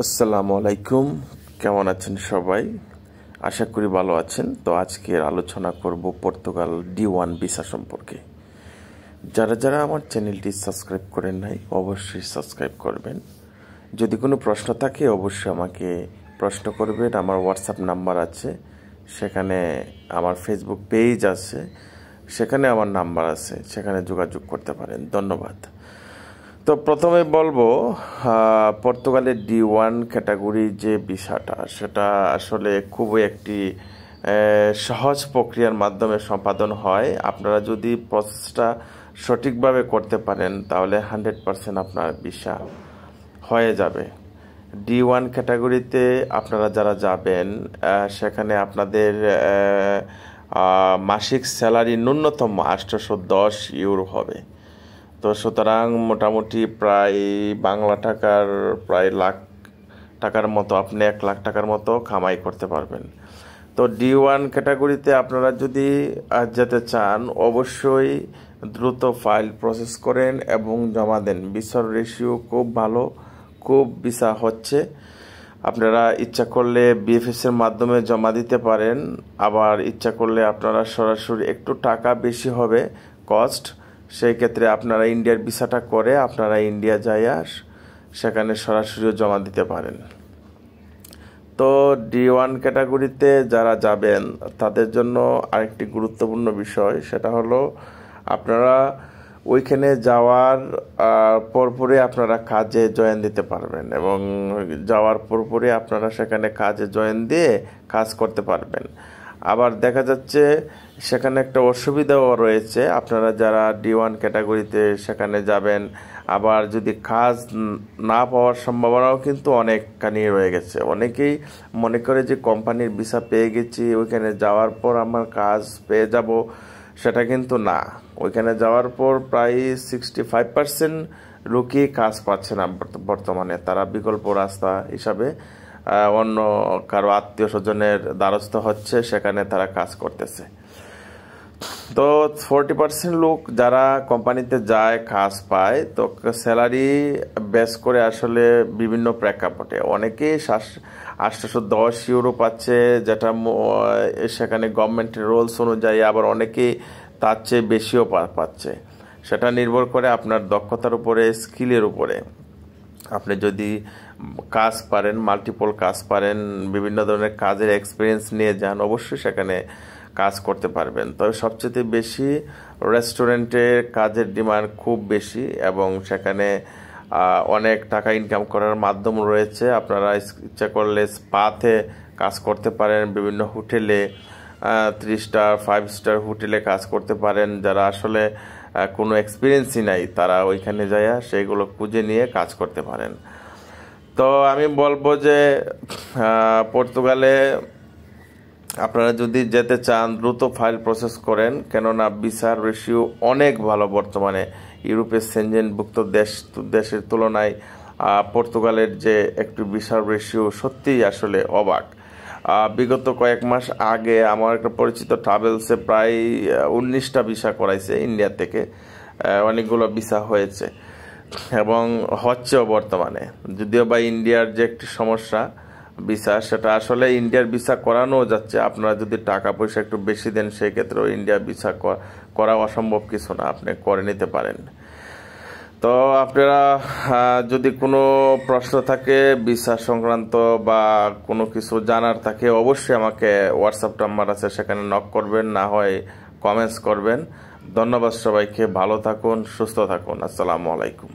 আসসালামু আলাইকুম। কেমন আছেন সবাই? আশা করি ভালো আছেন। তো আজকের আলোচনা করব পর্তুগাল D1 ভিসা সম্পর্কে। যারা যারা আমার চ্যানেলটি সাবস্ক্রাইব করেন নাই অবশ্যই সাবস্ক্রাইব করবেন। যদি কোনো প্রশ্ন থাকে অবশ্যই আমাকে প্রশ্ন করবেন। আমার হোয়াটসঅ্যাপ নাম্বার আছে, সেখানে আমার ফেসবুক পেজ আছে, সেখানে আমার নাম্বার আছে, সেখানে যোগাযোগ করতে পারেন। ধন্যবাদ। তো প্রথমে বলবো পর্তুগালের D1 ক্যাটাগরি যে ভিসাটা, সেটা আসলে খুবই একটি সহজ প্রক্রিয়ার মাধ্যমে সম্পাদন হয়। আপনারা যদি প্রসেসটা সঠিকভাবে করতে পারেন তাহলে 100% আপনার ভিসা হয়ে যাবে। D1 ক্যাটাগরিতে আপনারা যারা যাবেন সেখানে আপনাদের মাসিক স্যালারি ন্যূনতম 810 ইউরো হবে। তো সুতরাং মোটামুটি প্রায় বাংলা টাকার প্রায় লাখ টাকার মতো, আপনি 1 লাখ টাকার মতো কামাই করতে পারবেন। তো D1 ক্যাটাগরিতে আপনারা যদি যেতে চান অবশ্যই দ্রুত ফাইল প্রসেস করেন এবং জমা দেন। ভিসার রেশিও খুব ভালো, খুব ভিসা হচ্ছে। আপনারা ইচ্ছা করলে BFS এর মাধ্যমে জমা দিতে পারেন, আবার ইচ্ছা করলে আপনারা সরাসরি একটু টাকা বেশি হবে কস্ট, সেই ক্ষেত্রে আপনারা ইন্ডিয়ার ভিসাটা করে আপনারা ইন্ডিয়া যাইয়া সেখানে সরাসরি জমা দিতে পারেন। তো D1 ক্যাটাগরিতে যারা যাবেন তাদের জন্য আরেকটি গুরুত্বপূর্ণ বিষয়, সেটা হলো আপনারা ওইখানে যাওয়ার পরপরই আপনারা কাজে জয়েন দিতে পারবেন এবং যাওয়ার পরপরই আপনারা সেখানে কাজে জয়েন দিয়ে কাজ করতে পারবেন। আবার দেখা যাচ্ছে সেখানে একটা অসুবিধাও রয়েছে, আপনারা যারা D1 ক্যাটাগরিতে সেখানে যাবেন, আবার যদি কাজ না পাওয়ার সম্ভাবনাও কিন্তু অনেকখানি রয়ে গেছে। অনেকেই মনে করে যে কোম্পানির ভিসা পেয়ে গেছি, ওইখানে যাওয়ার পর আমার কাজ পেয়ে যাব, সেটা কিন্তু না। ওইখানে যাওয়ার পর প্রায় 65% লোকই কাজ পাচ্ছে না বর্তমানে। তারা বিকল্প রাস্তা হিসাবে অন্য কারো আত্মীয় স্বজনের দ্বারস্থ হচ্ছে, সেখানে তারা কাজ করতেছে। তো 40% লোক যারা কোম্পানিতে যায় কাজ পায়, তো স্যালারি বেস করে আসলে বিভিন্ন প্রেক্ষাপটে অনেকেই 810 ইউরো পাচ্ছে, যেটা সেখানে গভর্নমেন্টের রুলস অনুযায়ী, আবার অনেকেই তার চেয়ে বেশিও পাচ্ছে। সেটা নির্ভর করে আপনার দক্ষতার উপরে, স্কিলের উপরে। আপনি যদি কাজ পারেন, মাল্টিপল কাজ পারেন, বিভিন্ন ধরনের কাজের এক্সপিরিয়েন্স নিয়ে যান, অবশ্যই সেখানে কাজ করতে পারবেন। তবে সবচেয়ে বেশি রেস্টুরেন্টের কাজের ডিমান্ড খুব বেশি এবং সেখানে অনেক টাকা ইনকাম করার মাধ্যম রয়েছে। আপনারা ইচ্ছা করলে স্পাতে কাজ করতে পারেন, বিভিন্ন হোটেলে 3 স্টার 5 স্টার হোটেলে কাজ করতে পারেন। যারা আসলে কোনো এক্সপিরিয়েন্সই নাই তারা ওইখানে যাইয়া সেইগুলো খুঁজে নিয়ে কাজ করতে পারেন। তো আমি বলবো যে পর্তুগালে আপনারা যদি যেতে চান দ্রুত ফাইল প্রসেস করেন, কেননা ভিসার রেশিও অনেক ভালো বর্তমানে। ইউরোপের সেনজেনভুক্ত দেশের তুলনায় পর্তুগালের যে একটু ভিসার রেশিও সত্যিই আসলে অবাক। বিগত কয়েক মাস আগে আমার একটা পরিচিত ট্রাভেলসে প্রায় 19টা ভিসা করাইছে ইন্ডিয়া থেকে। অনেকগুলো ভিসা হয়েছে এবং হচ্ছেও বর্তমানে। যদিও বা ইন্ডিয়ার যে একটি সমস্যা ভিসা, সেটা আসলে ইন্ডিয়ার ভিসা করানো যাচ্ছে। আপনারা যদি টাকা পয়সা একটু বেশি দেন সেই ক্ষেত্রেও ইন্ডিয়া ভিসা করা অসম্ভব কিছু না, আপনি করে নিতে পারেন। তো আপনারা যদি কোনো প্রশ্ন থাকে ভিসা সংক্রান্ত বা কোনো কিছু জানার থাকে অবশ্যই আমাকে হোয়াটসঅ্যাপ নাম্বার আছে, সেখানে নক করবেন, না হয় কমেন্টস করবেন। ধন্যবাদ সবাইকে। ভালো থাকুন, সুস্থ থাকুন। আসসালামু আলাইকুম।